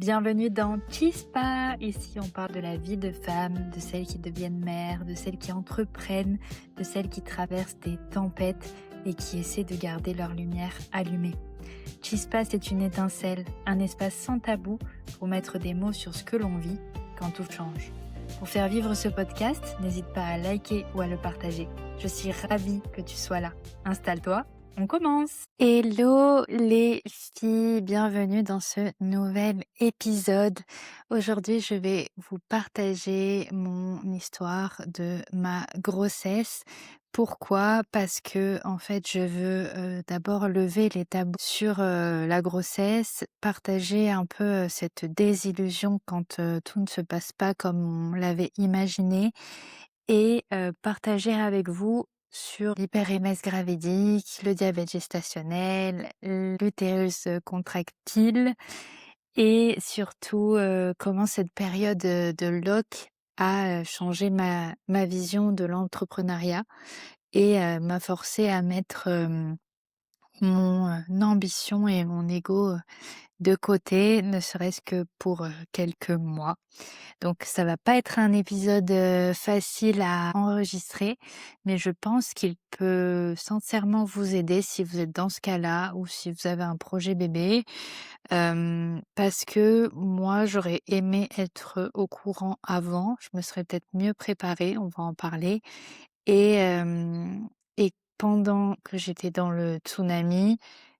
Bienvenue dans Chispa. Ici, on parle de la vie de femmes, de celles qui deviennent mères, de celles qui entreprennent, de celles qui traversent des tempêtes et qui essaient de garder leur lumière allumée. Chispa, c'est une étincelle, un espace sans tabou pour mettre des mots sur ce que l'on vit quand tout change. Pour faire vivre ce podcast, n'hésite pas à liker ou à le partager. Je suis ravie que tu sois là. Installe-toi, on commence. Hello les filles, bienvenue dans ce nouvel épisode. Aujourd'hui, je vais vous partager mon histoire de ma grossesse. Pourquoi? Parce que en fait, je veux d'abord lever les tabous sur la grossesse, partager un peu cette désillusion quand tout ne se passe pas comme on l'avait imaginé et partager avec vous sur l'hyperémèse gravidique, le diabète gestationnel, l'utérus contractile et surtout comment cette période de loc a changé ma vision de l'entrepreneuriat et m'a forcé à mettre mon ambition et mon ego de côté, ne serait-ce que pour quelques mois. Donc ça va pas être un épisode facile à enregistrer, mais je pense qu'il peut sincèrement vous aider si vous êtes dans ce cas-là ou si vous avez un projet bébé, parce que moi j'aurais aimé être au courant avant, je me serais peut-être mieux préparée, on va en parler. Et pendant que j'étais dans le tsunami,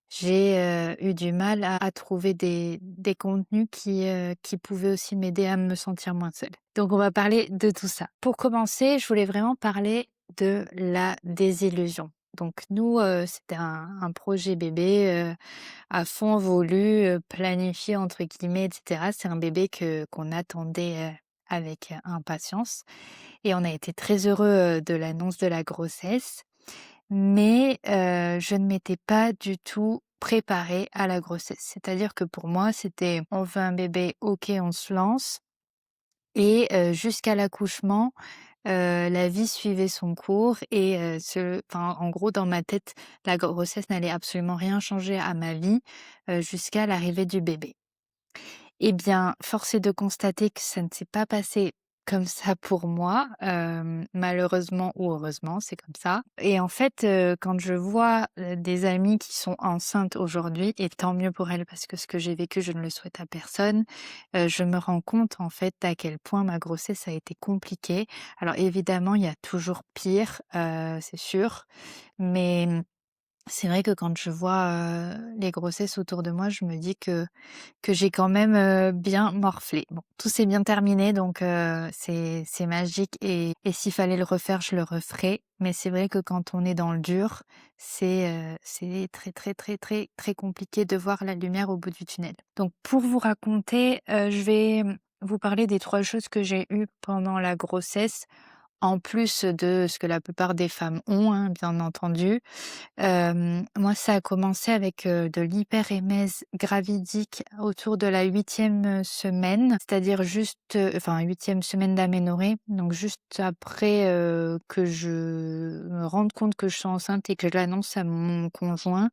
j'ai eu du mal à trouver des contenus qui pouvaient aussi m'aider à me sentir moins seule. Donc on va parler de tout ça. Pour commencer, je voulais vraiment parler de la désillusion. Donc nous, c'était un projet bébé à fond voulu, planifié entre guillemets, et cetera. C'est un bébé qu'on attendait avec impatience et on a été très heureux de l'annonce de la grossesse. Mais je ne m'étais pas du tout préparée à la grossesse. C'est-à-dire que pour moi, c'était: on veut un bébé, OK, on se lance et jusqu'à l'accouchement, la vie suivait son cours et en gros, dans ma tête, la grossesse n'allait absolument rien changer à ma vie, jusqu'à l'arrivée du bébé. Eh bien, force est de constater que ça ne s'est pas passé comme ça pour moi, malheureusement ou heureusement, c'est comme ça. Et en fait, quand je vois, des amies qui sont enceintes aujourd'hui et tant mieux pour elles parce que ce que j'ai vécu, je ne le souhaite à personne, je me rends compte en fait à quel point ma grossesse a été compliquée. Alors évidemment, il y a toujours pire, c'est sûr, mais c'est vrai que quand je vois, les grossesses autour de moi, je me dis que j'ai quand même, bien morflé. Bon, tout s'est bien terminé donc c'est magique et s'il fallait le refaire, je le referais. Mais c'est vrai que quand on est dans le dur, c'est très, très, très, très, très compliqué de voir la lumière au bout du tunnel. Donc pour vous raconter, je vais, vous parler des 3 choses que j'ai eues pendant la grossesse, en plus de ce que la plupart des femmes ont, hein, bien entendu. Moi, ça a commencé avec, de l'hyperémèse gravidique autour de la 8e semaine, c'est-à-dire juste, 8e semaine d'aménorrhée, donc juste après, que je me rende compte que je suis enceinte et que je l'annonce à mon conjoint.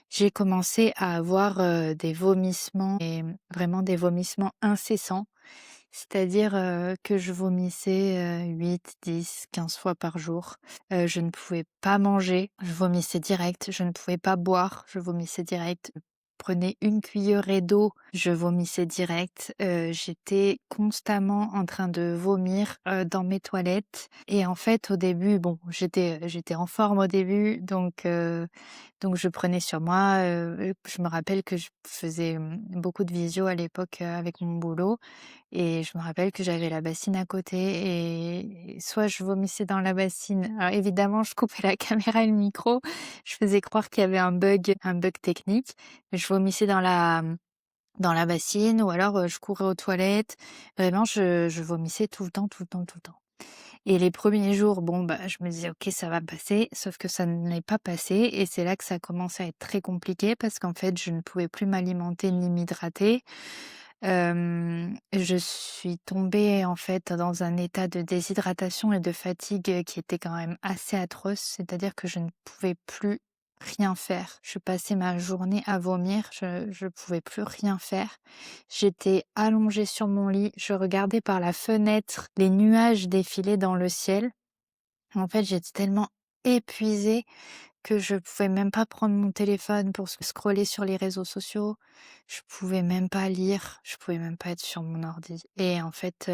J'ai commencé à avoir, des vomissements et vraiment des vomissements incessants. C'est-à-dire, que je vomissais, 8, 10, 15 fois par jour. Je ne pouvais pas manger, je vomissais direct, je ne pouvais pas boire, je vomissais direct. Je prenais une cuillerée d'eau, je vomissais direct. J'étais constamment en train de vomir, dans mes toilettes et en fait, au début, bon, j'étais en forme au début donc je prenais sur moi, je me rappelle que je faisais, beaucoup de visio à l'époque, avec mon boulot et je me rappelle que j'avais la bassine à côté et soit je vomissais dans la bassine, alors évidemment je coupais la caméra et le micro, je faisais croire qu'il y avait un bug technique, mais je vomissais dans la bassine ou alors, je courais aux toilettes. Vraiment je vomissais tout le temps, tout le temps, tout le temps. Et les premiers jours, bon, bah, je me disais: «OK, ça va passer», sauf que ça ne l'est pas passé et c'est là que ça a commencé à être très compliqué parce qu'en fait, je ne pouvais plus m'alimenter ni m'hydrater. Je suis tombée, en fait, dans un état de déshydratation et de fatigue, qui était quand même assez atroce. C'est-à-dire que je ne pouvais plus rien faire. Je passais ma journée à vomir, je pouvais plus rien faire. J'étais allongée sur mon lit, je regardais par la fenêtre les nuages défiler dans le ciel. En fait, j'étais tellement épuisée que je pouvais même pas prendre mon téléphone pour scroller sur les réseaux sociaux. Je pouvais même pas lire, je pouvais même pas être sur mon ordi et en fait,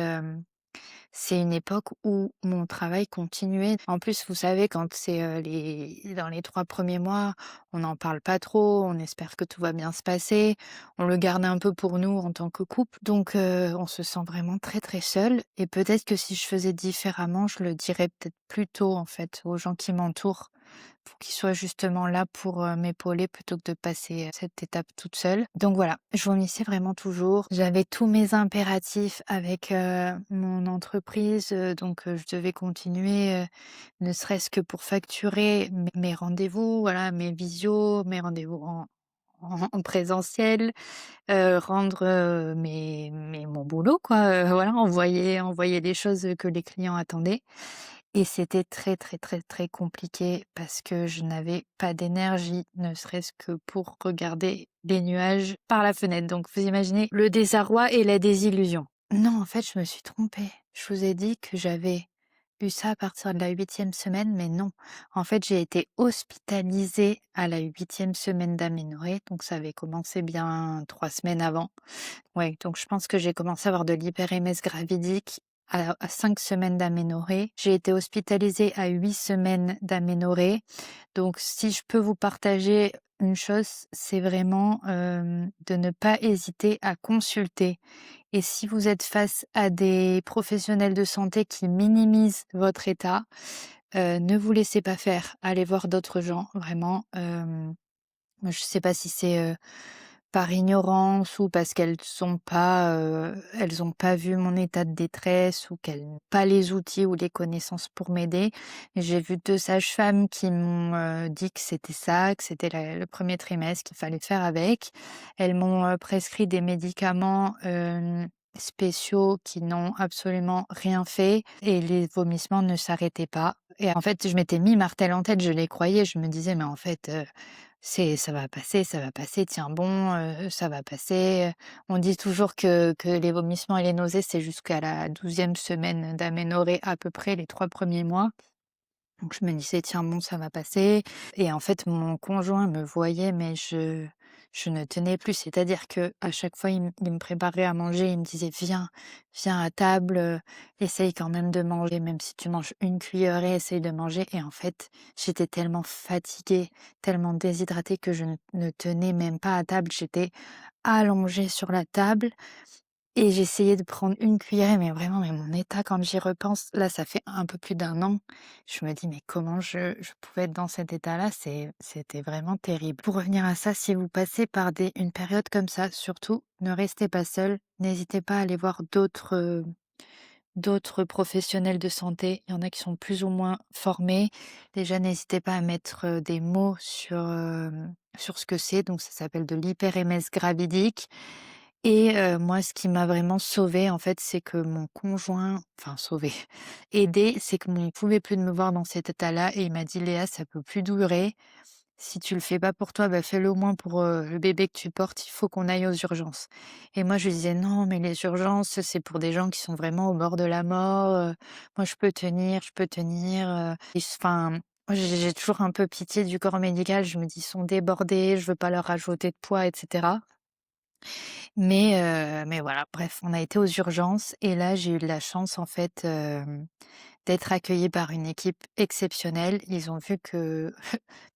c'est une époque où mon travail continuait. En plus, vous savez, quand c'est, les dans les 3 premiers mois, on n'en parle pas trop, on espère que tout va bien se passer, on le garde un peu pour nous en tant que couple, donc on se sent vraiment très, très seul et peut-être que si je faisais différemment, je le dirais peut-être plus tôt, en fait, aux gens qui m'entourent pour qu'ils soient justement là pour, m'épauler plutôt que de passer, cette étape toute seule. Donc voilà, je vomissais vraiment toujours. J'avais tous mes impératifs avec, mon entreprise, donc je devais continuer, ne serait-ce que pour facturer mes rendez-vous, voilà, mes visios, mes rendez-vous en présentiel, rendre, mon boulot quoi, voilà, envoyer les choses, que les clients attendaient. Et c'était très, très, très, très compliqué parce que je n'avais pas d'énergie, ne serait-ce que pour regarder les nuages par la fenêtre. Donc vous imaginez le désarroi et la désillusion. Non, en fait, je me suis trompée. Je vous ai dit que j'avais eu ça à partir de la 8e semaine, mais non. En fait, j'ai été hospitalisée à la 8e semaine d'aménorrhée, donc ça avait commencé bien 3 semaines avant. Ouais, donc je pense que j'ai commencé à avoir de l'hyperémèse gravidique à 5 semaines d'aménorrhée. J'ai été hospitalisée à 8 semaines d'aménorrhée. Donc si je peux vous partager une chose, c'est vraiment, de ne pas hésiter à consulter. Et si vous êtes face à des professionnels de santé qui minimisent votre état, ne vous laissez pas faire. Allez voir d'autres gens, vraiment, moi, je sais pas si c'est, par ignorance ou parce elles ont pas vu mon état de détresse ou qu'elles n'ont pas les outils ou les connaissances pour m'aider. Mais j'ai vu 2 sages-femmes qui m'ont, dit que c'était ça, que c'était le 1er trimestre, qu'il fallait faire avec. Elles m'ont, prescrit des médicaments, spéciaux qui n'ont absolument rien fait et les vomissements ne s'arrêtaient pas. Et en fait, je m'étais mis martel en tête, je les croyais, je me disais: «Mais en fait, c'est ça va passer, tiens bon, ça va passer». On dit toujours que les vomissements et les nausées, c'est jusqu'à la 12e semaine d'aménorrhée à peu près, les 3 premiers mois. Donc je me disais: «Tiens bon, ça va passer» et en fait, mon conjoint me voyait, mais je ne tenais plus. C'est-à-dire que à chaque fois, il me préparait à manger, il me disait: viens à table, essaye quand même de manger, même si tu manges une cuillerée, essaye de manger» et en fait, j'étais tellement fatiguée, tellement déshydratée que je ne tenais même pas à table. J'étais allongée sur la table et j'essayais de prendre une cuillerée, mais vraiment, mais mon état quand j'y repense, là, ça fait un peu plus d'un an. Je me dis: «Mais comment je pouvais être dans cet état-là?» C'était vraiment terrible. Pour revenir à ça, si vous passez par une période comme ça, surtout, ne restez pas seul. N'hésitez pas à aller voir d'autres professionnels de santé. Il y en a qui sont plus ou moins formés. Déjà, n'hésitez pas à mettre, des mots sur ce que c'est. Donc ça s'appelle de l'hyperémèse gravidique et moi, ce qui m'a vraiment sauvée, en fait, c'est que mon conjoint enfin sauvée, aidée, c'est que mon pouvait plus de me voir dans cet état-là et il m'a dit: «Léa, ça peut plus durer. Si tu le fais pas pour toi, bah, fais-le au moins pour, le bébé que tu portes, il faut qu'on aille aux urgences». Et moi, je lui disais: «Non, mais les urgences, c'est pour des gens qui sont vraiment au bord de la mort, moi je peux tenir», enfin, moi j'ai toujours un peu pitié du corps médical. Je me dis: «Ils sont débordés, je veux pas leur rajouter de poids» et cetera. Mais voilà, bref, on a été aux urgences et là, j'ai eu de la chance en fait, d'être accueillie par une équipe exceptionnelle. Ils ont vu que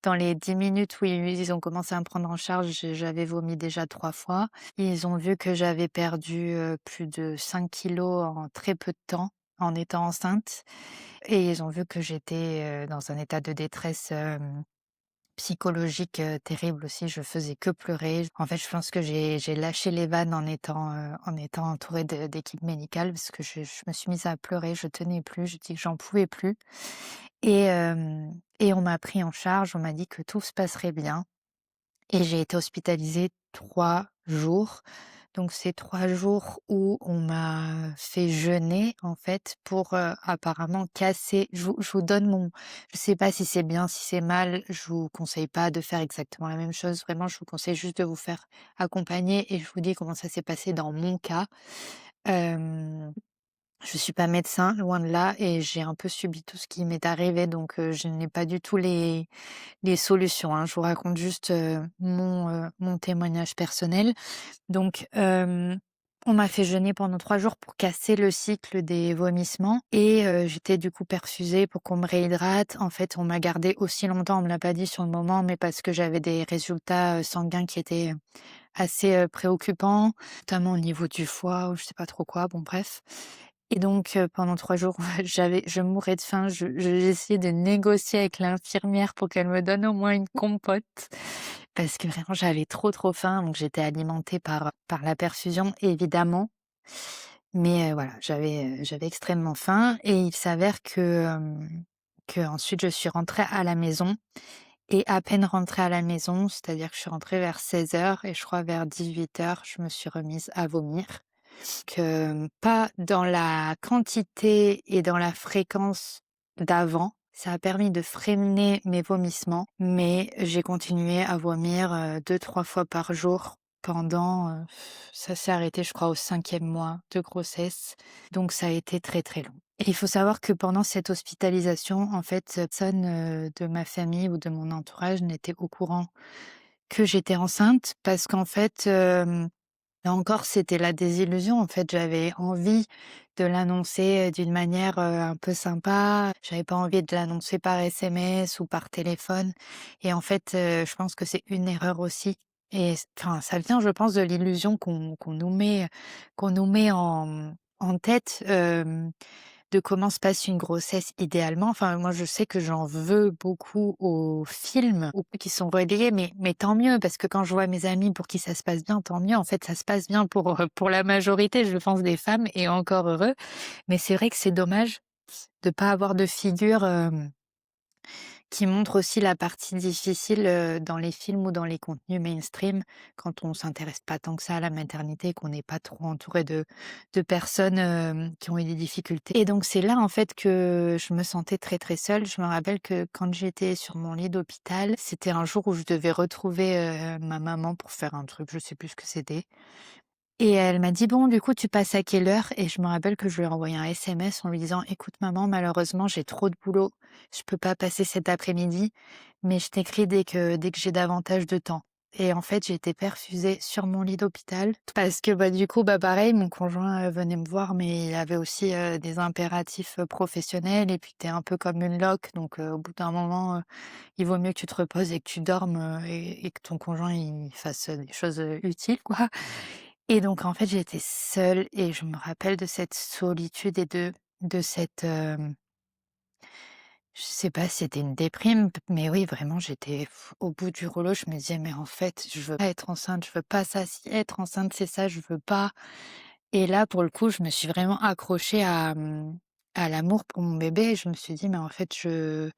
dans les 10 minutes où ils ont commencé à me prendre en charge, j'avais vomi déjà 3 fois. Ils ont vu que j'avais perdu, plus de 5 kilos en très peu de temps, en étant enceinte et ils ont vu que j'étais, dans un état de détresse, psychologique, terrible aussi. Je faisais que pleurer. En fait, je pense que j'ai lâché les vannes en étant entourée d'équipes médicales parce que je me suis mise à pleurer, je tenais plus, je dis que j'en pouvais plus et on m'a pris en charge, on m'a dit que tout se passerait bien et j'ai été hospitalisée 3 jours. Donc c'est 3 jours où on m'a fait jeûner en fait pour, apparemment casser je vous donne mon je sais pas si c'est bien, si c'est mal, je vous conseille pas de faire exactement la même chose. Vraiment, je vous conseille juste de vous faire accompagner et je vous dis comment ça s'est passé dans mon cas. Hem, je suis pas médecin, loin de là et j'ai un peu subi tout ce qui m'est arrivé donc je n'ai pas du tout les solutions, hein. Je vous raconte juste, mon témoignage personnel. Donc, on m'a fait jeûner pendant 3 jours pour casser le cycle des vomissements et j'étais du coup perfusée pour qu'on me réhydrate. En fait, on m'a gardée aussi longtemps, on me l'a pas dit sur le moment, mais parce que j'avais des résultats, sanguins qui étaient assez, préoccupants, notamment au niveau du foie ou je sais pas trop quoi, bon bref. Et donc, pendant 3 jours, je mourais de faim, j'ai essayé de négocier avec l'infirmière pour qu'elle me donne au moins une compote, parce que vraiment j'avais trop, trop faim, donc j'étais alimentée par la perfusion évidemment. Mais, voilà, j'avais extrêmement faim et il s'avère qu'ensuite je suis rentrée à la maison et à peine rentrée à la maison, c'est-à-dire que je suis rentrée vers 16 heures et je crois vers 18 heures, je me suis remise à vomir. Que pas dans la quantité et dans la fréquence d'avant. Ça a permis de freiner mes vomissements, mais j'ai continué à vomir, 2-3 fois par jour pendant, ça s'est arrêté je crois au 5e mois de grossesse, donc ça a été très, très long. Et il faut savoir que pendant cette hospitalisation, en fait, personne, de ma famille ou de mon entourage n'était au courant que j'étais enceinte parce qu'en fait, là encore, c'était la désillusion. En fait, j'avais envie de l'annoncer, d'une manière, un peu sympa. J'avais pas envie de l'annoncer par SMS ou par téléphone et en fait, je pense que c'est une erreur aussi et enfin, ça vient, je pense, de l'illusion qu'on nous met en tête, de comment se passe une grossesse idéalement. Enfin, moi, je sais que j'en veux beaucoup aux films ou qui sont reliés, mais tant mieux, parce que quand je vois mes amis pour qui ça se passe bien, tant mieux. En fait, ça se passe bien pour la majorité, je pense, des femmes, et encore heureux. Mais c'est vrai que c'est dommage de pas avoir de figure, qui montre aussi la partie difficile, dans les films ou dans les contenus mainstream, quand on s'intéresse pas tant que ça à la maternité, qu'on n'est pas trop entouré de personnes, qui ont eu des difficultés et donc c'est là, en fait, que je me sentais très, très seule. Je me rappelle que quand j'étais sur mon lit d'hôpital, c'était un jour où je devais retrouver, ma maman pour faire un truc, je sais plus ce que c'était et elle m'a dit: «Bon, du coup, tu passes à quelle heure?» Et je me rappelle que je lui ai envoyé un SMS en lui disant: «Écoute maman, malheureusement, j'ai trop de boulot. Je peux pas passer cet après-midi, mais je t'écris dès que j'ai davantage de temps». Et en fait, j'ai été perfusée sur mon lit d'hôpital parce que, bah, du coup, bah, pareil, mon conjoint, venait me voir, mais il avait aussi, des impératifs, professionnels et puis tu es un peu comme une loque donc au bout d'un moment, il vaut mieux que tu te reposes et que tu dormes, et que ton conjoint, il fasse, des choses, utiles, quoi. Et donc en fait, j'étais seule et je me rappelle de cette solitude et de cette, je sais pas si c'était une déprime, mais oui, vraiment, j'étais au bout du rouleau. Je me disais: «Mais en fait, je veux pas être enceinte, je veux pas ça. Si être enceinte, c'est ça, je veux pas». Et là, pour le coup, je me suis vraiment accrochée à l'amour pour mon bébé et je me suis dit: «Mais en fait, je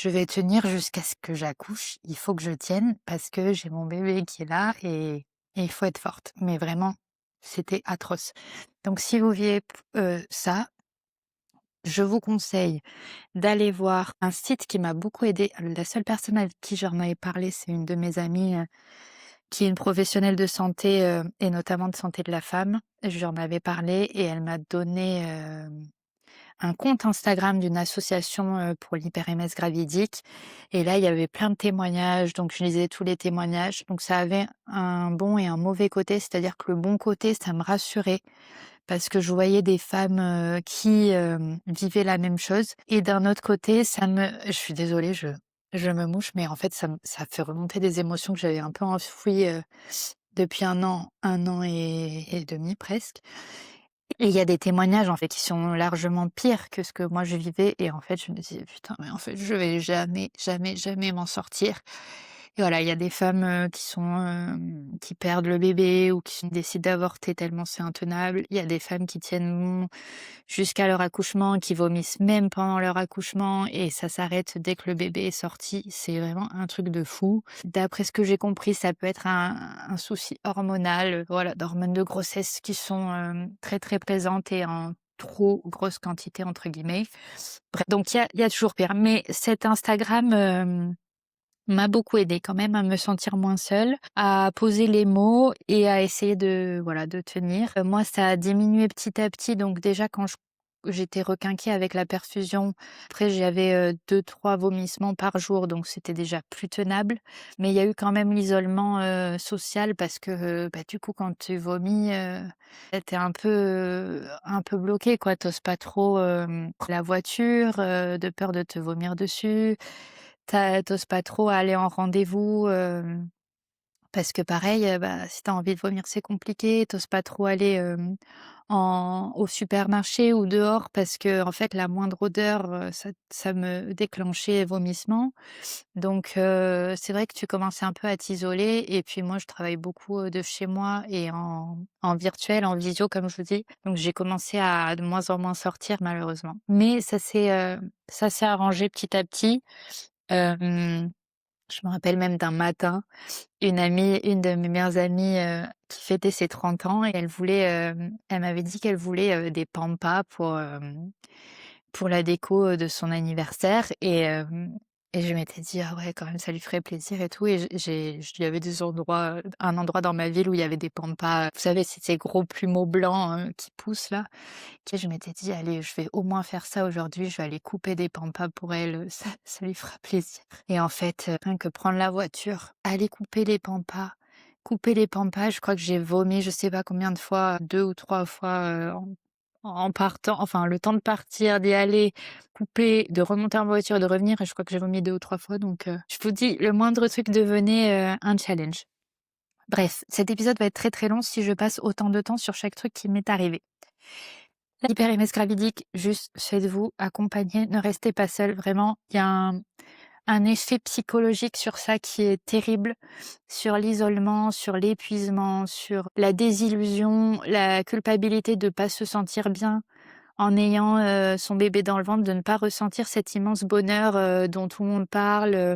vais tenir jusqu'à ce que j'accouche. Il faut que je tienne parce que j'ai mon bébé qui est là et il faut être forte». Mais vraiment, c'était atroce. Donc si vous vivez ça, je vous conseille d'aller voir un site qui m'a beaucoup aidée. La seule personne avec qui j'en avais parlé, c'est une de mes amies, qui est une professionnelle de santé, et notamment de santé de la femme. J'en avais parlé et elle m'a donné, un compte Instagram d'une association, pour l'hyper-MS gravidique et là, il y avait plein de témoignages, donc je lisais tous les témoignages. Donc ça avait un bon et un mauvais côté, c'est-à-dire que le bon côté, ça me rassurait parce que je voyais des femmes, qui, vivaient la même chose et d'un autre côté, je suis désolée, je me mouche, mais en fait, ça fait remonter des émotions que j'avais un peu enfouies, depuis un an et demi presque et il y a des témoignages, en fait, qui sont largement pires que ce que moi je vivais et en fait, je me disais: «Putain, mais en fait, je vais jamais, jamais, jamais m'en sortir» Et voilà, il y a des femmes, qui perdent le bébé ou qui décident d'avorter tellement c'est intenable. Il y a des femmes qui tiennent bon jusqu'à leur accouchement, qui vomissent même pendant leur accouchement et ça s'arrête dès que le bébé est sorti. C'est vraiment un truc de fou. D'après ce que j'ai compris, ça peut être un souci hormonal, voilà, d'hormones de grossesse qui sont, très, très présentes et en trop grosse quantité entre guillemets. Bref, donc il y a toujours pire. Mais cet Instagram, m'a beaucoup aidée quand même à me sentir moins seule, à poser les mots et à essayer de, voilà, de tenir. Moi, ça a diminué petit à petit, donc déjà quand j'étais requinquée avec la perfusion, après j'avais, 2-3 vomissements par jour, donc c'était déjà plus tenable. Mais il y a eu quand même l'isolement, social parce que, bah, du coup quand tu vomis, tu un peu bloqué quoi. Tu pas trop, la voiture, de peur de te vomir dessus. Tu pas trop aller en rendez-vous, parce que pareil, bah, si tu as envie de vomir, c'est compliqué. Tu pas trop aller, au supermarché ou dehors parce que en fait, la moindre odeur, ça me déclenchait vomissement. Donc c'est vrai que tu commences un peu à t'isoler et puis moi, je travaille beaucoup, de chez moi et en virtuel, en visio comme je vous dis. Donc j'ai commencé à de moins en moins sortir malheureusement. Mais ça s'est arrangé petit à petit. Hem, je me rappelle même d'un matin, une de mes meilleures amies, qui fêtait ses 30 ans et elle m'avait dit qu'elle voulait, des pampas pour la déco, de son anniversaire et je m'étais dit: «Ah ouais, quand même, ça lui ferait plaisir et tout» et il y avait un endroit dans ma ville où il y avait des pampas, vous savez, c'est ces gros plumeaux blancs, qui poussent là. OK, je m'étais dit: «Allez, je vais au moins faire ça aujourd'hui, je vais aller couper des pampas pour elle, ça lui fera plaisir» et en fait, rien que prendre la voiture, aller couper les pampas, je crois que j'ai vomi je sais pas combien de fois, 2 ou 3 fois, en partant, enfin le temps de partir, d'y aller, couper, de remonter en voiture, de revenir et je crois que j'ai vomi 2 ou 3 fois donc je vous dis, le moindre truc devenait, un challenge. Bref, cet épisode va être très, très long si je passe autant de temps sur chaque truc qui m'est arrivé. L'hyper-MS gravidique, juste faites-vous accompagner, ne restez pas seul, vraiment, il y a un effet psychologique sur ça qui est terrible, sur l'isolement, sur l'épuisement, sur la désillusion, la culpabilité de pas se sentir bien en ayant, son bébé dans le ventre, de ne pas ressentir cet immense bonheur, dont tout le monde parle,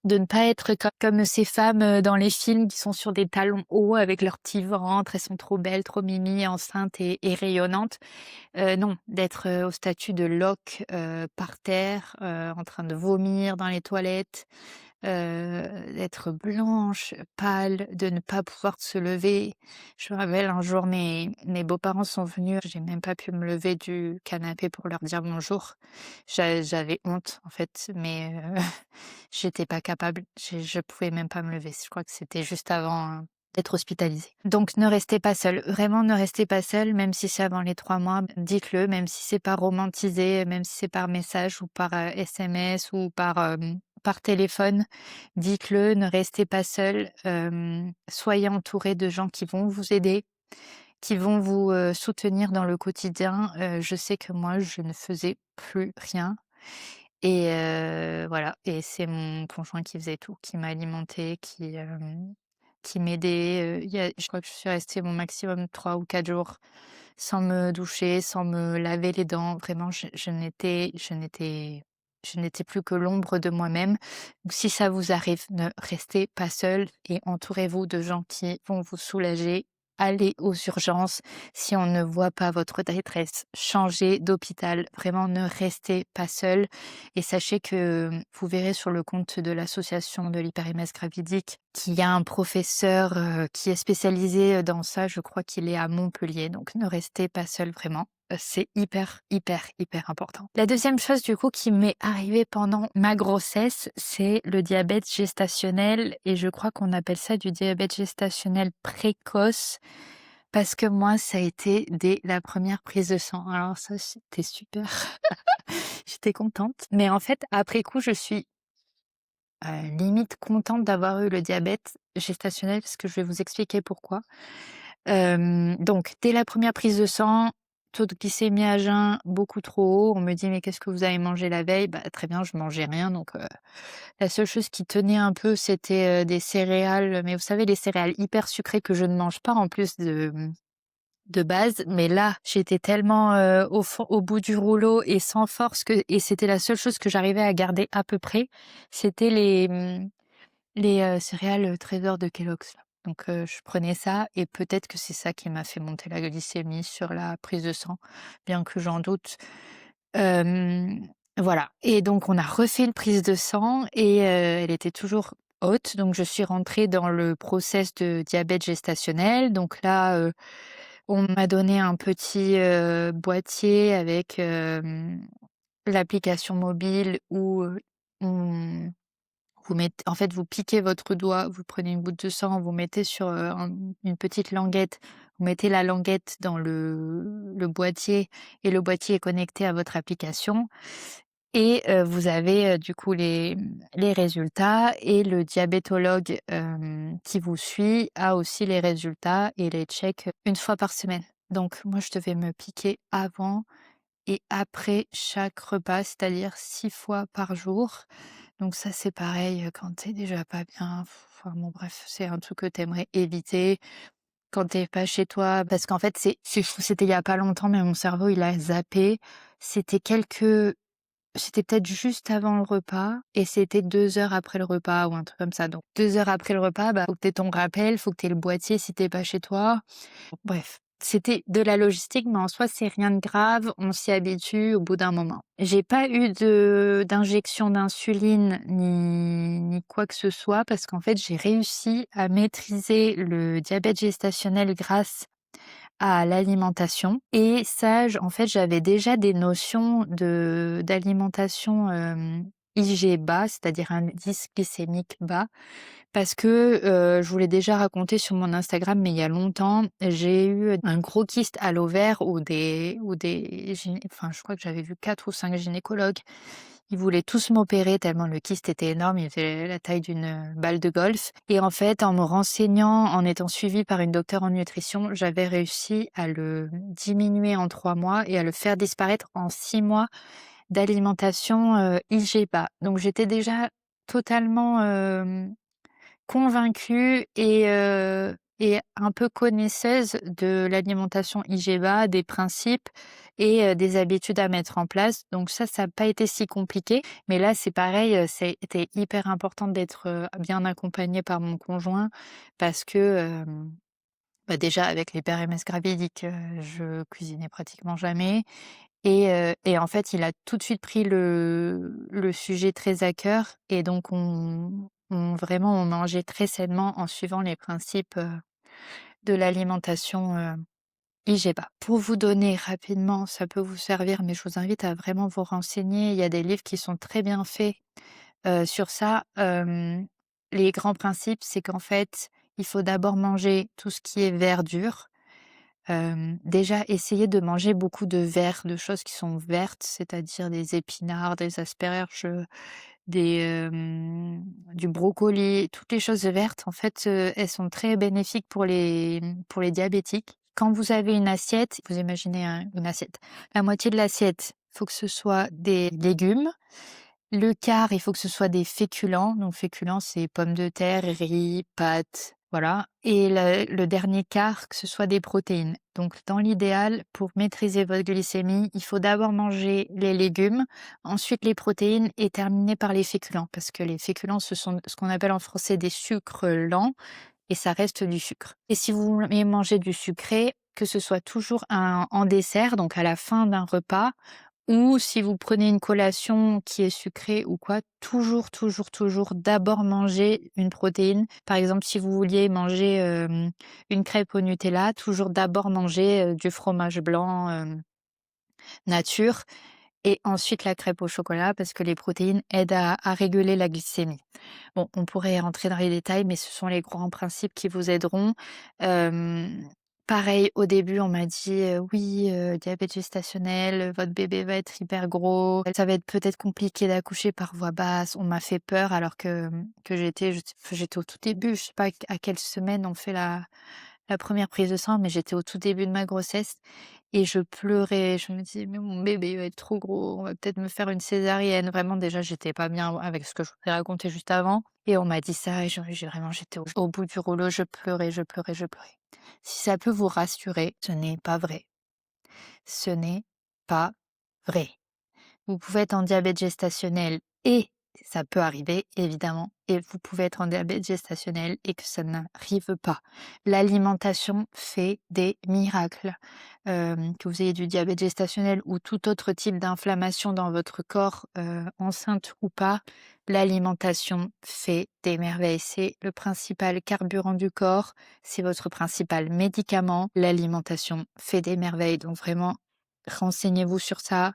de ne pas être comme ces femmes, dans les films qui sont sur des talons hauts avec leur petit ventre, elles sont trop belles, trop mimi, enceintes et rayonnantes. Non, d'être, au statut de loque, par terre, en train de vomir dans les toilettes, d'être blanche, pâle, de ne pas pouvoir se lever. Je me rappelle un jour mes beaux-parents sont venus, j'ai même pas pu me lever du canapé pour leur dire bonjour. J'avais honte en fait, mais j'étais pas capable, je pouvais même pas me lever. Je crois que c'était juste avant, d'être hospitalisée. Donc ne restez pas seul, vraiment ne restez pas seul, même si c'est avant les 3 mois, dites-le, même si c'est pas romantisé, même si c'est par message ou par, SMS ou par téléphone, dites-le, ne restez pas seul, soyez entouré de gens qui vont vous aider, qui vont vous, soutenir dans le quotidien. Je sais que moi, je ne faisais plus rien et voilà et c'est mon conjoint qui faisait tout, qui m'alimentait, qui m'aidait, il y a je crois que je suis restée mon maximum 3 ou 4 jours sans me doucher, sans me laver les dents. Vraiment, je n'étais plus que l'ombre de moi-même. Donc si ça vous arrive, ne restez pas seul et entourez-vous de gens qui vont vous soulager. Allez aux urgences si on ne voit pas votre détresse. Changez d'hôpital. Vraiment, ne restez pas seul. Et sachez que vous verrez sur le compte de l'association de l'hyper-MS gravidique qu'il y a un professeur, qui est spécialisé, dans ça. Je crois qu'il est à Montpellier, donc ne restez pas seul vraiment. C'est hyper, hyper, hyper important. La deuxième chose du coup qui m'est arrivée pendant ma grossesse, c'est le diabète gestationnel et je crois qu'on appelle ça du diabète gestationnel précoce parce que moi ça a été dès la première prise de sang. Alors ça c'était super. J'étais contente. Mais en fait, après coup, je suis, limite contente d'avoir eu le diabète gestationnel parce que je vais vous expliquer pourquoi. Donc dès la première prise de sang, taux de glycémie à jeun beaucoup trop haut. On me dit: «Mais qu'est-ce que vous avez mangé la veille?» Bah, très bien, je mangeais rien donc la seule chose qui tenait un peu, c'était, des céréales, mais vous savez les céréales hyper sucrées que je ne mange pas en plus de base. Mais là, j'étais tellement, au bout du rouleau et sans force et c'était la seule chose que j'arrivais à garder à peu près, c'était les céréales, Trésor de Kellogg's là. Donc je prenais ça et peut-être que c'est ça qui m'a fait monter la glycémie sur la prise de sang, bien que j'en doute. Voilà et donc on a refait une prise de sang et elle était toujours haute, donc je suis rentrée dans le process de diabète gestationnel. Donc là, on m'a donné un petit, boîtier avec, l'application mobile où, on vous mettez en fait, vous piquez votre doigt, vous prenez une goutte de sang, vous mettez sur, une petite languette, vous mettez la languette dans le boîtier et le boîtier est connecté à votre application et vous avez, du coup les résultats et le diabétologue, qui vous suit a aussi les résultats et les check, une fois par semaine. Donc moi, je devais me piquer avant et après chaque repas, c'est-à-dire 6 fois par jour. Donc ça, c'est pareil, quand tu déjà pas bien, enfin bon bref, c'est un truc que tu aimerais éviter quand tu pas chez toi. Parce qu'en fait, c'est fou, c'était il y a pas longtemps, mais mon cerveau, il a zappé. C'était c'était peut-être juste avant le repas et c'était 2 heures après le repas ou un truc comme ça. Donc 2 heures après le repas, bah, faut que tu ton rappel, faut que tu le boîtier si tu pas chez toi. Bref, c'était de la logistique, mais en soi, c'est rien de grave, on s'y habitue au bout d'un moment. J'ai pas eu d'injection d'insuline ni quoi que ce soit parce qu'en fait, j'ai réussi à maîtriser le diabète gestationnel grâce à l'alimentation et ça, en fait, j'avais déjà des notions d'alimentation, IG bas, c'est-à-dire un indice glycémique bas parce que, je vous l'ai déjà raconté sur mon Instagram, mais il y a longtemps, j'ai eu un gros kyste à l'ovaire où des enfin, je crois que j'avais vu 4 ou 5 gynécologues. Ils voulaient tous m'opérer tellement le kyste était énorme, il faisait la taille d'une, balle de golf et en fait, en me renseignant, en étant suivie par une docteure en nutrition, j'avais réussi à le diminuer en 3 mois et à le faire disparaître en 6 mois d'alimentation, IGPA. Donc j'étais déjà totalement, convaincue et un peu connaisseuse de l'alimentation IGBA, des principes et des habitudes à mettre en place. Donc ça a pas été si compliqué. Mais là, c'est pareil, c'était hyper important d'être, bien accompagnée par mon conjoint parce que, bah, déjà avec les PMS gravidiques, je cuisinais pratiquement jamais et en fait, il a tout de suite pris le sujet très à cœur et donc on mangeait très sainement en suivant les principes, de l'alimentation, IGPA. Pour vous donner rapidement, ça peut vous servir, mais je vous invite à vraiment vous renseigner. Il y a des livres qui sont très bien faits, sur ça. Les grands principes, c'est qu'en fait, il faut d'abord manger tout ce qui est verdure. Déjà essayer de manger beaucoup de verts, de choses qui sont vertes, c'est-à-dire des épinards, des asperges, du brocoli. Toutes les choses vertes, en fait, elles sont très bénéfiques pour les diabétiques. Quand vous avez une assiette, vous imaginez une assiette. La moitié de l'assiette, il faut que ce soit des légumes. Le quart, il faut que ce soit des féculents. Donc féculents, c'est pommes de terre, riz, pâtes, voilà. Et le dernier quart, que ce soit des protéines. Donc dans l'idéal, pour maîtriser votre glycémie, il faut d'abord manger les légumes, ensuite les protéines et terminer par les féculents. Parce que les féculents, ce sont ce qu'on appelle en français des sucres lents et ça reste du sucre. Et si vous voulez manger du sucré, que ce soit toujours en dessert, donc à la fin d'un repas, ou si vous prenez une collation qui est sucrée ou quoi, toujours, toujours, toujours d'abord manger une protéine. Par exemple, si vous vouliez manger, une crêpe au Nutella, toujours d'abord manger, du fromage blanc, nature et ensuite la crêpe au chocolat parce que les protéines aident à réguler la glycémie. Bon, on pourrait rentrer dans les détails, mais ce sont les grands principes qui vous aideront. Pareil, au début, on m'a dit, «Oui, diabète gestationnel, votre bébé va être hyper gros, ça va être peut-être compliqué d'accoucher par voie basse». On m'a fait peur alors que j'étais au tout début, je sais pas à quelle semaine on fait la la première prise de sang, mais j'étais au tout début de ma grossesse et je pleurais. Je me disais: «Mais mon bébé il va être trop gros, on va peut-être me faire une césarienne». Vraiment déjà j'étais pas bien avec ce que je vous ai raconté juste avant et on m'a dit ça et j'étais au bout du rouleau, je pleurais, je pleurais, je pleurais. Si ça peut vous rassurer, ce n'est pas vrai. Ce n'est pas vrai. Vous pouvez être en diabète gestationnel et ça peut arriver évidemment et vous pouvez être en diabète gestationnel et que ça n'arrive pas. L'alimentation fait des miracles. Que vous ayez du diabète gestationnel ou tout autre type d'inflammation dans votre corps, enceinte ou pas, l'alimentation fait des merveilles. C'est le principal carburant du corps, c'est votre principal médicament. L'alimentation fait des merveilles, donc vraiment renseignez-vous sur ça.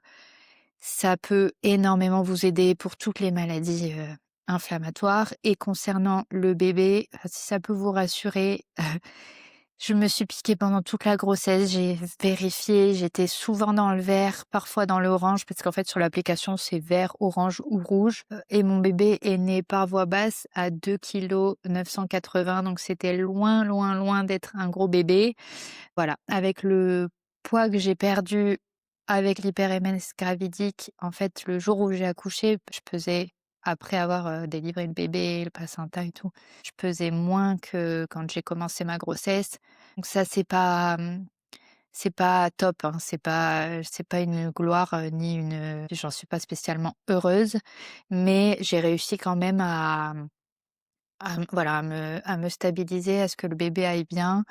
Ça peut énormément vous aider pour toutes les maladies, inflammatoires et concernant le bébé, si ça peut vous rassurer, je me suis piquée pendant toute la grossesse, j'ai vérifié, j'étais souvent dans le vert, parfois dans l'orange parce qu'en fait sur l'application c'est vert, orange ou rouge, et mon bébé est né par voie basse à 2 kg 980, donc c'était loin, loin, loin d'être un gros bébé. Voilà, avec le poids que j'ai perdu avec l'hyper-MS gravidique, en fait, le jour où j'ai accouché, je pesais après avoir, délivré le bébé, le placenta et tout, je pesais moins que quand j'ai commencé ma grossesse. Donc ça, c'est pas top, hein, c'est pas une gloire, ni une, j'en suis pas spécialement heureuse, mais j'ai réussi quand même voilà, à me stabiliser, à ce que le bébé aille bien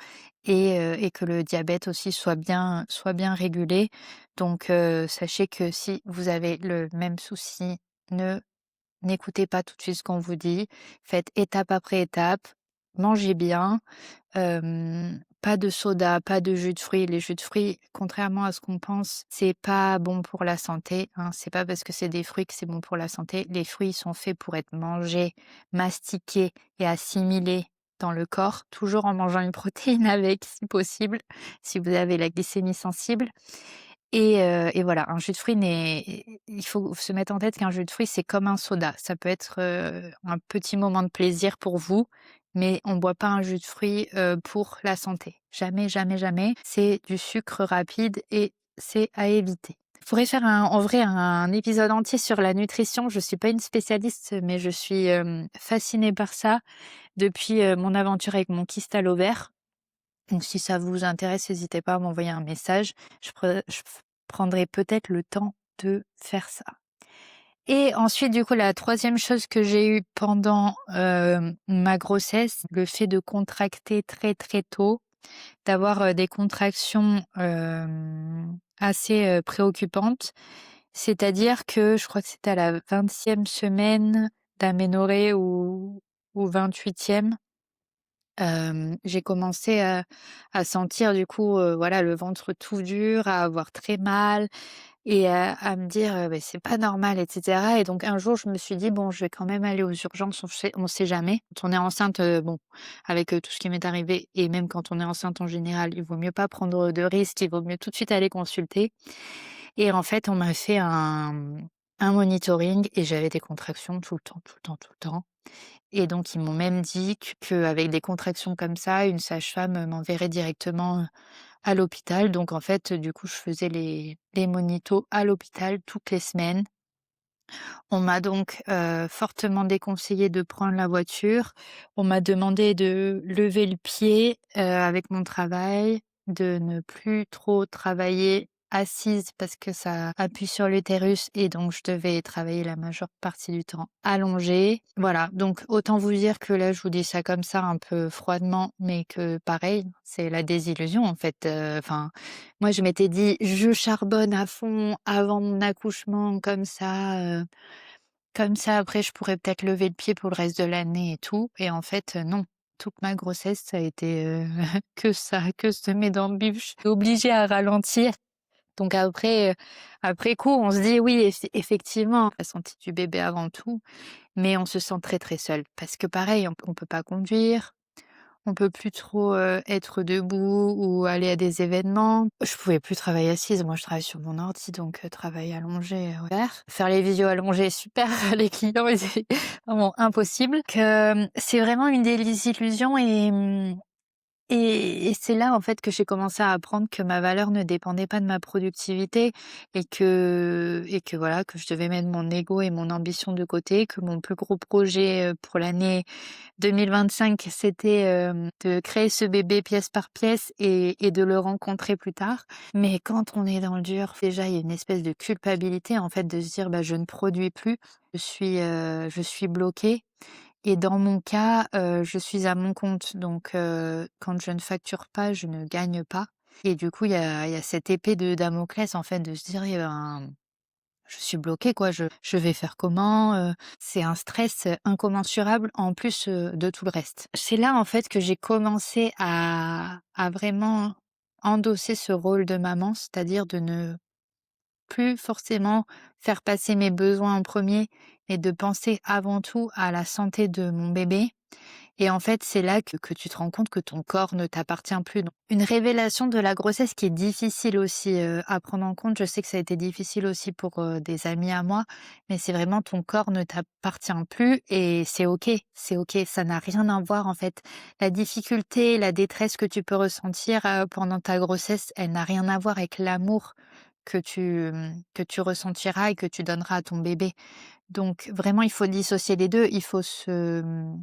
et que le diabète aussi soit bien régulé. Donc sachez que si vous avez le même souci, ne n'écoutez pas tout de suite ce qu'on vous dit. Faites étape après étape, mangez bien, pas de soda, pas de jus de fruits. Les jus de fruits, contrairement à ce qu'on pense, c'est pas bon pour la santé, hein. C'est pas parce que c'est des fruits que c'est bon pour la santé. Les fruits sont faits pour être mangés, mastiqués et assimilés dans le corps, toujours en mangeant une protéine avec si possible, si vous avez la glycémie sensible. Et voilà, un jus de fruits il faut se mettre en tête qu'un jus de fruits, c'est comme un soda. Ça peut être, un petit moment de plaisir pour vous, mais on ne boit pas un jus de fruits, pour la santé. Jamais, jamais, jamais. C'est du sucre rapide et c'est à éviter. Il faudrait faire en vrai un épisode entier sur la nutrition. Je suis pas une spécialiste, mais je suis, fascinée par ça depuis, mon aventure avec mon kyste à l'ovaire. Donc si ça vous intéresse, n'hésitez pas à m'envoyer un message. Je prendrai peut-être le temps de faire ça. Et ensuite, du coup, la troisième chose que j'ai eue pendant ma grossesse, le fait de contracter très très tôt, d'avoir des contractions assez préoccupantes. C'est-à-dire que je crois que c'était à la 20e semaine d'aménorrhée ou 28e. J'ai commencé à sentir du coup, voilà, le ventre tout dur, à avoir très mal et à me dire, «Beh, c'est pas normal» et cetera. Et donc un jour, je me suis dit: «Bon, je vais quand même aller aux urgences, on sait jamais». Quand on est enceinte, bon, avec, tout ce qui m'est arrivé et même quand on est enceinte en général, il vaut mieux pas prendre de risques, il vaut mieux tout de suite aller consulter. Et en fait, on m'a fait un monitoring et j'avais des contractions tout le temps, tout le temps, tout le temps. Et donc ils m'ont même dit qu'avec des contractions comme ça, une sage-femme, m'enverrait directement, à l'hôpital. Donc en fait, du coup, je faisais les monitos à l'hôpital toutes les semaines. On m'a donc, fortement déconseillé de prendre la voiture. On m'a demandé de lever le pied, avec mon travail, de ne plus trop travailler assise parce que ça appuie sur l'utérus et donc je devais travailler la majeure partie du temps allongée. Voilà, donc autant vous dire que là, je vous dis ça comme ça un peu froidement, mais que pareil, c'est la désillusion en fait, enfin, moi je m'étais dit: «Je charbonne à fond avant mon accouchement comme ça après je pourrais peut-être lever le pied pour le reste de l'année et tout». Et en fait, non. Toute ma grossesse, ça a été, que ça, que semer d'embûches. Obligée à ralentir. Donc après coup, on se dit: «Oui, effectivement, la santé du bébé avant tout», mais on se sent très, très seul. Parce que pareil, on peut pas conduire, on peut plus trop, être debout ou aller à des événements. Je pouvais plus travailler assise, moi je travaille sur mon ordi donc travail allongé, ouais. Faire les visios allongées, super, les clients, c'est vraiment impossible. C'est vraiment une désillusion et Et c'est là, en fait, que j'ai commencé à apprendre que ma valeur ne dépendait pas de ma productivité et que voilà, que je devais mettre mon ego et mon ambition de côté, que mon plus gros projet, pour l'année 2025, c'était, de créer ce bébé pièce par pièce et de le rencontrer plus tard. Mais quand on est dans le dur, déjà, il y a une espèce de culpabilité, en fait, de se dire: «Bah, je ne produis plus, je suis bloquée». Et dans mon cas, je suis à mon compte, donc quand je ne facture pas, je ne gagne pas et du coup, il y a cette épée de Damoclès, en fait, de se dire: «Eh ben, je suis bloquée, quoi, je vais faire comment?» C'est un stress, incommensurable en plus, de tout le reste. C'est là, en fait, que j'ai commencé à vraiment endosser ce rôle de maman, c'est-à-dire de ne plus forcément faire passer mes besoins en premier et de penser avant tout à la santé de mon bébé. Et en fait, c'est là que tu te rends compte que ton corps ne t'appartient plus. Donc, une révélation de la grossesse qui est difficile aussi, à prendre en compte. Je sais que ça a été difficile aussi pour, des amis à moi, mais c'est vraiment ton corps ne t'appartient plus et c'est OK, ça n'a rien à voir en fait. La difficulté, la détresse que tu peux ressentir, pendant ta grossesse, elle n'a rien à voir avec l'amour que tu ressentiras et que tu donneras à ton bébé. Donc vraiment, il faut dissocier les 2. Il faut se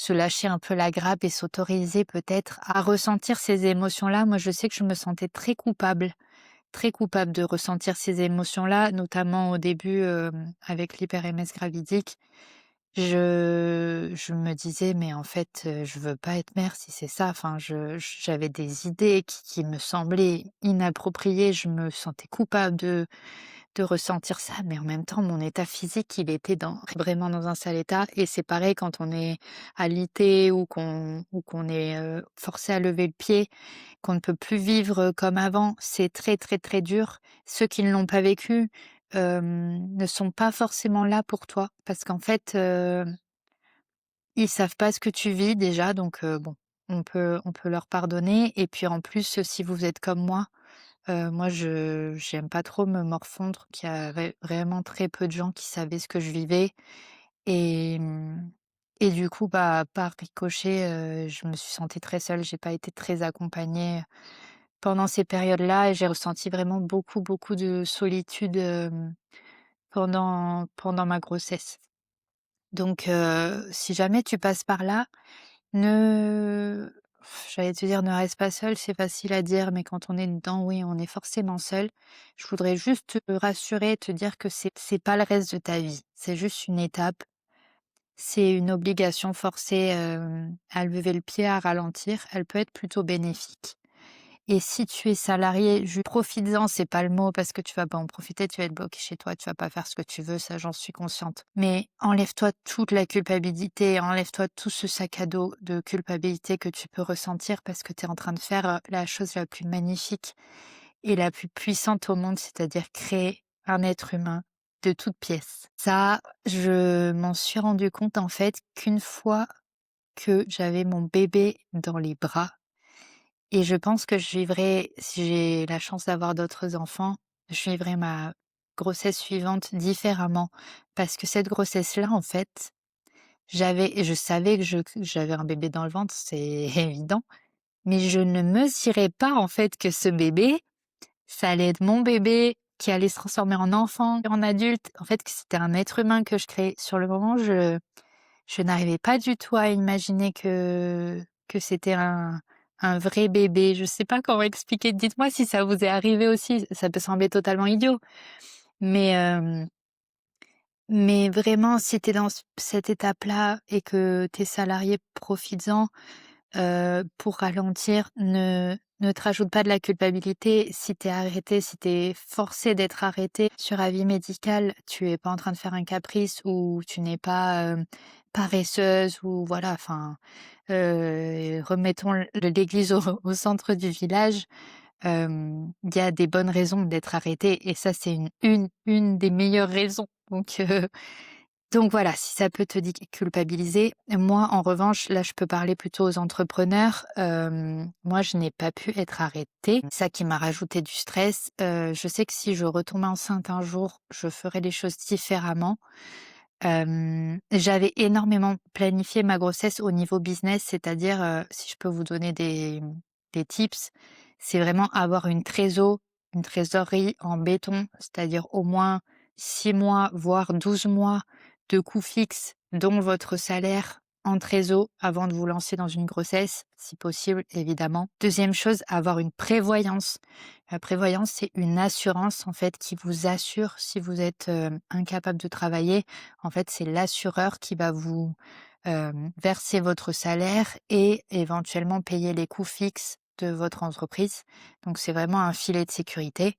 lâcher un peu la grappe et s'autoriser peut-être à ressentir ces émotions-là. Moi, je sais que je me sentais très coupable de ressentir ces émotions-là, notamment au début, avec l'hyper-MS gravidique. Je me disais: «Mais en fait, je veux pas être mère si c'est ça». Enfin, j'avais des idées qui me semblaient inappropriées. Je me sentais coupable de ressentir ça, mais en même temps, mon état physique, il était vraiment dans un sale état et c'est pareil quand on est alité ou qu'on est, forcé à lever le pied, qu'on ne peut plus vivre, comme avant. C'est très, très, très dur. Ceux qui ne l'ont pas vécu, ne sont pas forcément là pour toi parce qu'en fait, ils savent pas ce que tu vis déjà donc bon, on peut leur pardonner et puis en plus, si vous êtes comme moi, je j'aime pas trop me morfondre, qu'il y a vraiment très peu de gens qui savaient ce que je vivais et et du coup, bah, par ricochet, je me suis sentie très seule. J'ai pas été très accompagnée pendant ces périodes-là et j'ai ressenti vraiment beaucoup, beaucoup de solitude, pendant ma grossesse. Donc si jamais tu passes par là, ne j'allais te dire: «Ne reste pas seul», c'est facile à dire, mais quand on est dedans, oui, on est forcément seul. Je voudrais juste te rassurer, te dire que c'est pas le reste de ta vie. C'est juste une étape, c'est une obligation forcée, à lever le pied, à ralentir. Elle peut être plutôt bénéfique. Et si tu es salarié, profites-en, c'est pas le mot parce que tu vas pas en profiter, tu vas être bloqué chez toi, tu vas pas faire ce que tu veux, ça j'en suis consciente. Mais enlève-toi toute la culpabilité, enlève-toi tout ce sac à dos de culpabilité que tu peux ressentir parce que tu es en train de faire la chose la plus magnifique et la plus puissante au monde, c'est-à-dire créer un être humain de toutes pièces. Ça, je m'en suis rendu compte en fait qu'une fois que j'avais mon bébé dans les bras, et je pense que je vivrai, si j'ai la chance d'avoir d'autres enfants, je vivrai ma grossesse suivante différemment. Parce que cette grossesse-là, en fait, je savais que j'avais un bébé dans le ventre, c'est évident, mais je ne mesurais pas, en fait, que ce bébé, ça allait être mon bébé qui allait se transformer en enfant, en adulte. En fait, que c'était un être humain que je créais. Sur le moment, je n'arrivais pas du tout à imaginer que c'était un vrai bébé. Je sais pas comment expliquer. Dites-moi si ça vous est arrivé aussi. Ça peut sembler totalement idiot, mais mais vraiment, si tu es dans cette étape-là et que tu es salarié, profites-en. Pour ralentir, ne te rajoute pas de la culpabilité. Si tu es arrêté, si tu es forcé d'être arrêté sur avis médical, tu es pas en train de faire un caprice ou tu n'es pas, paresseuse ou voilà, enfin, remettons l'église au centre du village. Il y a des bonnes raisons d'être arrêté et ça, c'est une des meilleures raisons. Donc voilà, si ça peut te culpabiliser. Moi, en revanche, là, je peux parler plutôt aux entrepreneurs. Moi, je n'ai pas pu être arrêtée. Ça qui m'a rajouté du stress. Je sais que si je retombais enceinte un jour, je ferais les choses différemment. J'avais énormément planifié ma grossesse au niveau business, c'est-à-dire, si je peux vous donner des tips, c'est vraiment avoir une trésorerie en béton, c'est-à-dire au moins 6 mois, voire 12 mois de coûts fixes, dont votre salaire en trésor avant de vous lancer dans une grossesse, si possible évidemment. Deuxième chose, avoir une prévoyance. La prévoyance, c'est une assurance en fait qui vous assure si vous êtes, incapable de travailler. En fait, c'est l'assureur qui va vous, verser votre salaire et éventuellement payer les coûts fixes de votre entreprise. Donc c'est vraiment un filet de sécurité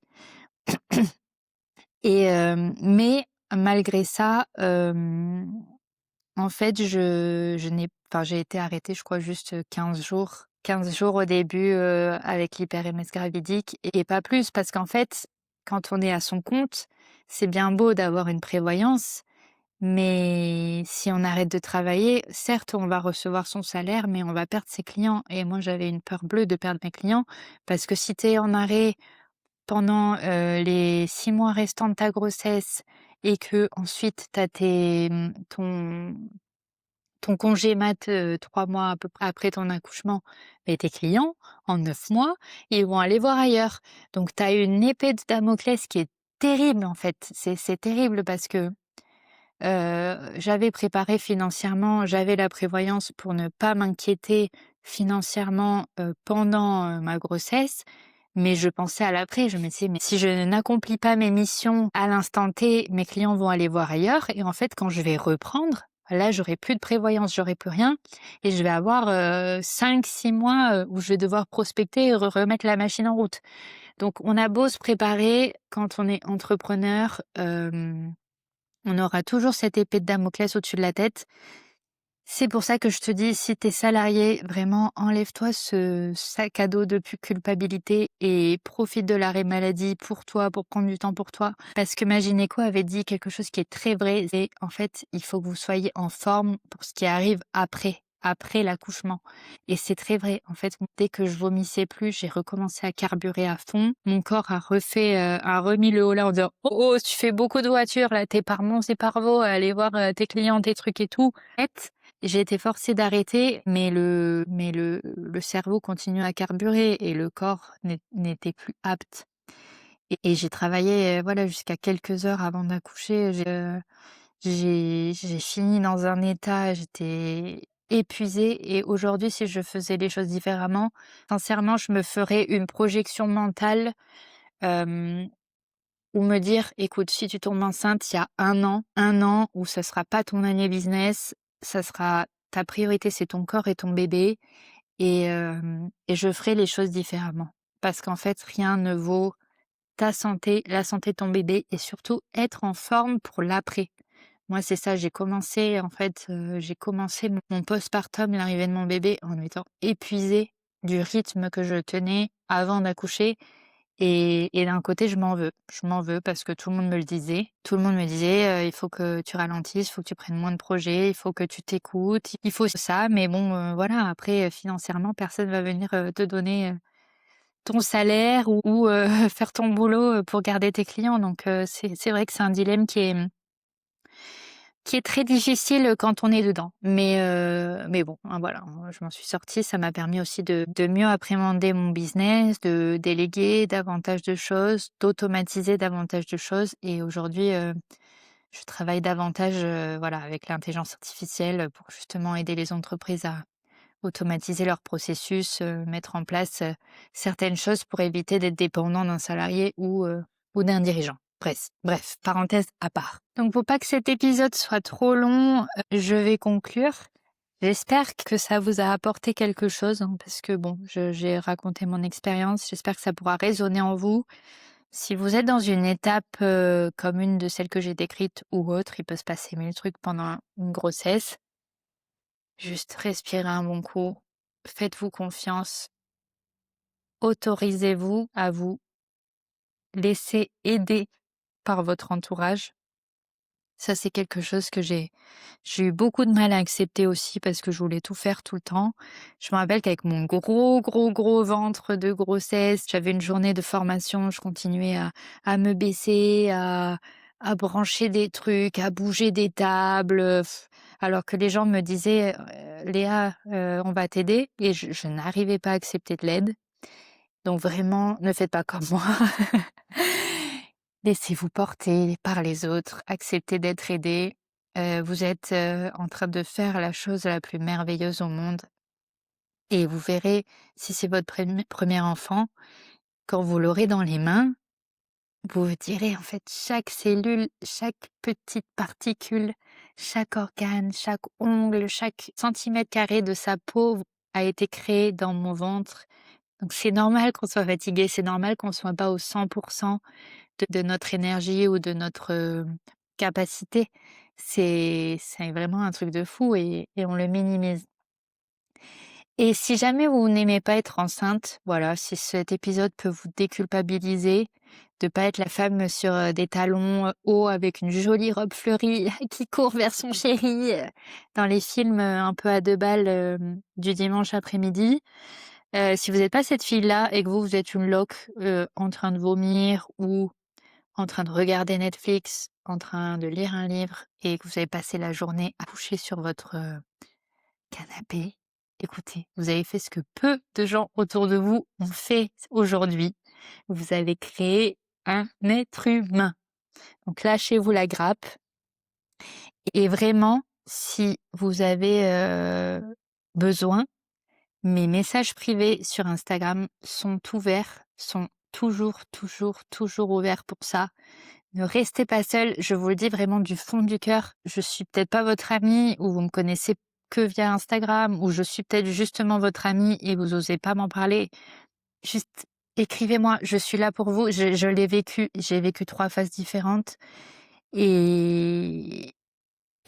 et mais malgré ça, en fait, je n'ai enfin, j'ai été arrêtée, je crois, juste 15 jours. 15 jours au début, avec l'hyper-MS gravidique et pas plus parce qu'en fait, quand on est à son compte, c'est bien beau d'avoir une prévoyance, mais si on arrête de travailler, certes, on va recevoir son salaire, mais on va perdre ses clients et moi, j'avais une peur bleue de perdre mes clients parce que si tu es en arrêt pendant, les 6 mois restants de ta grossesse et qu'ensuite tu as ton congé mat, 3 mois à peu près après ton accouchement, et tes clients, en 9 mois, ils vont aller voir ailleurs. Donc tu as une épée de Damoclès qui est terrible, en fait. C'est terrible parce que, j'avais préparé financièrement, j'avais la prévoyance pour ne pas m'inquiéter financièrement, pendant, ma grossesse, mais je pensais à l'après. Je me disais: «Mais si je n'accomplis pas mes missions à l'instant T, mes clients vont aller voir ailleurs et en fait, quand je vais reprendre, là, j'aurai plus de prévoyance, j'aurai plus rien et je vais avoir, 5-6 mois, où je vais devoir prospecter et remettre la machine en route». Donc on a beau se préparer, quand on est entrepreneur, on aura toujours cette épée de Damoclès au-dessus de la tête. C'est pour ça que je te dis, si t'es salarié, vraiment enlève-toi ce sac à dos de culpabilité et profite de l'arrêt maladie pour toi, pour prendre du temps pour toi. Parce que ma gynéco avait dit quelque chose qui est très vrai, c'est en fait, il faut que vous soyez en forme pour ce qui arrive après l'accouchement. Et c'est très vrai. En fait, dès que je vomissais plus, j'ai recommencé à carburer à fond. Mon corps a remis le haut là en disant, oh, tu fais beaucoup de voitures, là, t'es par Mons et par Vaux, aller voir tes clients, tes trucs et tout. J'ai été forcée d'arrêter, mais le cerveau continuait à carburer et le corps n'était plus apte et j'ai travaillé, voilà, jusqu'à quelques heures avant d'accoucher. J'ai fini dans un état, j'étais épuisée et aujourd'hui, si je faisais les choses différemment, sincèrement, je me ferais une projection mentale, hem, ou me dire: «Écoute, si tu tombes enceinte, il y a un an où ça sera pas ton année business, ça sera ta priorité, c'est ton corps et ton bébé et je ferai les choses différemment». Parce qu'en fait, rien ne vaut ta santé, la santé de ton bébé et surtout être en forme pour l'après. Moi, c'est ça, j'ai commencé mon postpartum, l'arrivée de mon bébé, en étant épuisée du rythme que je tenais avant d'accoucher et d'un côté, je m'en veux. Je m'en veux parce que tout le monde me le disait. Tout le monde me disait: «Il faut que tu ralentisses, il faut que tu prennes moins de projets, il faut que tu t'écoutes, il faut ça». Mais bon, voilà, après, financièrement, personne va venir, te donner, ton salaire ou faire ton boulot, pour garder tes clients. Donc c'est vrai que c'est un dilemme qui est très difficile quand on est dedans. Mais bon, hein, voilà, je m'en suis sortie. Ça m'a permis aussi de mieux appréhender mon business, de déléguer davantage de choses, d'automatiser davantage de choses et aujourd'hui, je travaille davantage, voilà, avec l'intelligence artificielle, pour justement aider les entreprises à automatiser leurs processus, mettre en place, certaines choses pour éviter d'être dépendant d'un salarié ou d'un dirigeant. Bref, parenthèse à part. Donc pour pas que cet épisode soit trop long, je vais conclure. J'espère que ça vous a apporté quelque chose, hein, parce que bon, j'ai raconté mon expérience, j'espère que ça pourra résonner en vous. Si vous êtes dans une étape, comme une de celles que j'ai décrites ou autre, il peut se passer 1000 trucs pendant une grossesse. Juste respirez un bon coup, faites-vous confiance, autorisez-vous à vous laisser aider par votre entourage. Ça, c'est quelque chose que j'ai eu beaucoup de mal à accepter aussi parce que je voulais tout faire tout le temps. Je me rappelle qu'avec mon gros ventre de grossesse, j'avais une journée de formation, je continuais à me baisser, à brancher des trucs, à bouger des tables, alors que les gens me disaient: «Léa, on va t'aider» et je n'arrivais pas à accepter de l'aide. Donc vraiment, ne faites pas comme moi. Laissez-vous porter par les autres, acceptez d'être aidé. Vous êtes, en train de faire la chose la plus merveilleuse au monde et vous verrez, si c'est votre premier enfant, quand vous l'aurez dans les mains, vous vous direz en fait chaque cellule, chaque petite particule, chaque organe, chaque ongle, chaque centimètre carré de sa peau a été créé dans mon ventre. Donc c'est normal qu'on soit fatigué, c'est normal qu'on soit pas au 100 de notre énergie ou de notre, capacité. C'est vraiment un truc de fou et on le minimise. Et si jamais vous n'aimez pas être enceinte, voilà, si cet épisode peut vous déculpabiliser, de pas être la femme sur, des talons, hauts avec une jolie robe fleurie qui court vers son chéri, dans les films, un peu à 2 balles, du dimanche après-midi. Si vous n'êtes pas cette fille-là et que vous êtes une loque, en train de vomir ou en train de regarder Netflix, en train de lire un livre et que vous avez passé la journée à coucher sur votre, canapé, écoutez, vous avez fait ce que peu de gens autour de vous ont fait aujourd'hui. Vous avez créé un être humain. Donc lâchez-vous la grappe et vraiment, si vous avez, besoin, mes messages privés sur Instagram sont ouverts, sont toujours, toujours, toujours ouverts pour ça. Ne restez pas seul, je vous le dis vraiment du fond du cœur. Je suis peut-être pas votre amie ou vous me connaissez que via Instagram ou je suis peut-être justement votre amie et vous osez pas m'en parler. Juste écrivez-moi, je suis là pour vous. Je l'ai vécu, j'ai vécu 3 phases différentes et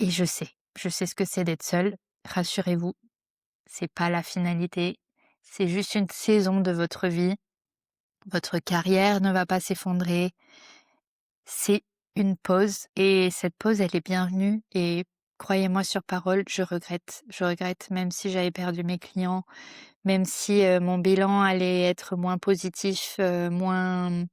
je sais ce que c'est d'être seule. Rassurez-vous, c'est pas la finalité, c'est juste une saison de votre vie. Votre carrière ne va pas s'effondrer. C'est une pause et cette pause, elle est bienvenue et croyez-moi sur parole, je regrette. Je regrette même si j'avais perdu mes clients, même si, mon bilan allait être moins positif, moins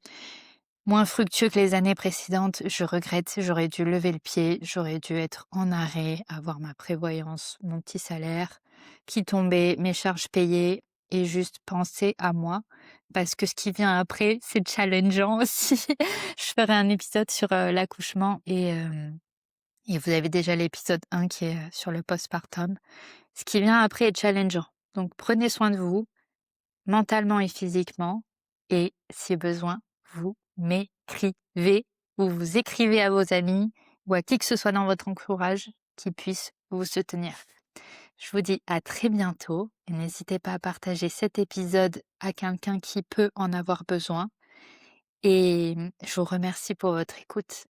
fructueux que les années précédentes, je regrette. J'aurais dû lever le pied, j'aurais dû être en arrêt, avoir ma prévoyance, mon petit salaire qui tombait, mes charges payées et juste penser à moi. Parce que ce qui vient après, c'est challengeant aussi. Je ferai un épisode sur, l'accouchement et vous avez déjà l'épisode 1 qui est, sur le postpartum. Ce qui vient après est challengeant. Donc prenez soin de vous, mentalement et physiquement et si besoin, vous m'écrivez ou vous écrivez à vos amis ou à qui que ce soit dans votre entourage qui puisse vous soutenir. Je vous dis à très bientôt et n'hésitez pas à partager cet épisode à quelqu'un qui peut en avoir besoin et je vous remercie pour votre écoute.